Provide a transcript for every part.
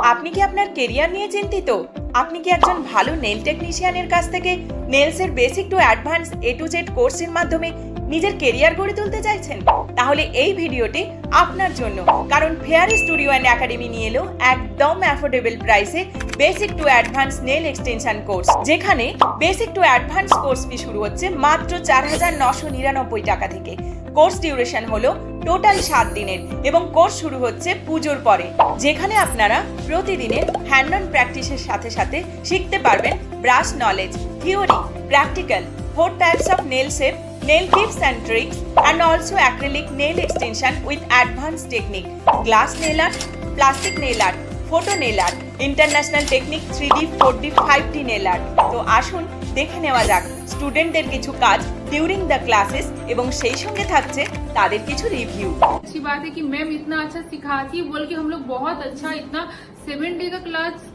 আপনি কি আপনার কেরিয়ার নিয়ে চিন্তিত? আপনি কি একজন ভালো নেল টেকনিশিয়ানের কাছ থেকে নেলসের basic to advance A to Z কোর্সের মাধ্যমে নিজের কেরিয়ার গড়ে তুলতে চাইছেন? তাহলে এই ভিডিওটি আপনার জন্য, কারণ ফেয়ারি স্টুডিও অ্যান্ড একাডেমি নিয়ে এলো একদম অ্যাফোর্ডেবল প্রাইসে basic to advance nail extension course, যেখানে basic to advance course fee শুরু হচ্ছে মাত্র 4,999 টাকা থেকে। কোর্স ডিউরেশন হলো টোটাল 7 দিনের এবং কোর্স শুরু হচ্ছে পুজোর পরে, যেখানে আপনারা প্রতিদিনের হ্যান্ড অন প্র্যাকটিসের সাথে সাথে শিখতে পারবেন brush knowledge, theory, practical, 4 types of nail shape, nail tips and tricks, and also acrylic nail extension with advanced technique, glass nail art, plastic nail art, photo nail art, international technique 3D, 4D, 5D nail art। তো আসুন দেখে নেওয়া যাক স্টুডেন্টদের কিছু কাজ during the ক্লাसेस এবং সেই সঙ্গে থাকছে তাদের কিছু রিভিউ। अच्छी बात है कि मैम इतना अच्छा सिखाती है बोल के हम लोग बहुत अच्छा इतना 7 डे का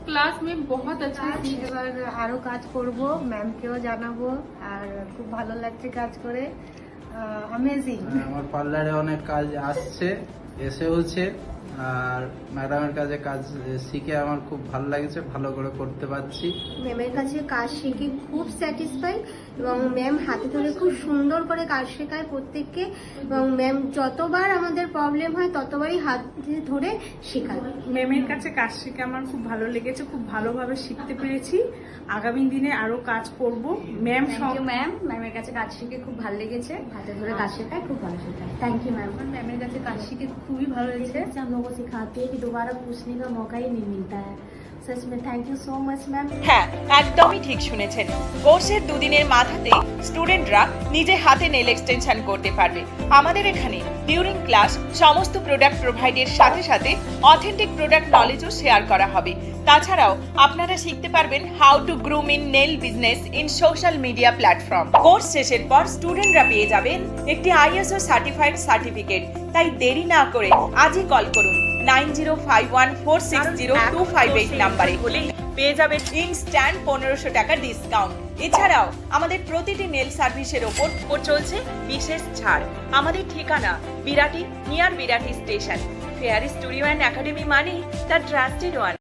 क्लास में बहुत अच्छा এবার আরো কাজ করব, ম্যামকেও জানাবো, আর খুব ভালো লাগছে কাজ করে, অ্যামেজিং। আমার পার্লারে অনেক কাজ আসছে, এসেওছে, আর ম্যাডামের কাছে কাজ শিখে আমার খুব ভালো লাগছে, ভালো করে করতে পারছি। ম্যামের কাছে কাজ শিখে খুব স্যাটিসফাই এবং ম্যাম হাতে ধরে খুব সুন্দর করে কাজ শেখায় প্রত্যেককে, এবং ম্যাম যতবার আমাদের প্রবলেম হয় ততবারই হাতে ধরে শেখায়। ম্যামের কাছে কাজ শিখে আমার খুব ভালো লেগেছে, খুব ভালোভাবে শিখতে পেরেছি। আগামী দিনে আরো কাজ করব। ম্যাম ম্যামের কাছে কাজ শিখে খুব ভালো লেগেছে, হাতে ধরে কাজ শেখায়, খুব ভালো শেখায়। Thank you ma'am. ম্যামের কাছে কাজ শিখে খুবই ভালো হয়েছে। हम लोगों को सिखाती है कि दोबारा पूछने का मौका ही नहीं मिलता है। सच में thank you so much ma'am. হ্যাঁ, একদমই ঠিক শুনেছেন। কোর্সের দুদিনের মাথাতে স্টুডেন্টরা নিজে হাতে নেল এক্সটেনশন করতে পারবে। আমাদের এখানে ডিউরিং ক্লাস সমস্ত প্রোডাক্ট প্রোভাইডের সাথে সাথে অথেন্টিক প্রোডাক্ট নলেজও শেয়ার করা হবে। তাছাড়াও আপনারা শিখতে পারবেন how to groom in nail business in social media platform. Course শেষের পর স্টুডেন্টরা পেয়ে যাবেন একটি ISO সার্টিফাইড সার্টিফিকেট। তাই দেরি না করে আজই কল করুন 9051460258 নাম্বারে, হলেই পেয়ে যাবেন ইনস্ট্যান্ট 1500 টাকা ডিসকাউন্ট। এছাড়াও আমাদের প্রতিটি নেল সার্ভিসের ওপর চলছে বিশেষ ছাড়। আমাদের ঠিকানা Birati, near Birati station. Fairy studio and academy মানে দ্য ট্রাস্টেড ওয়ান।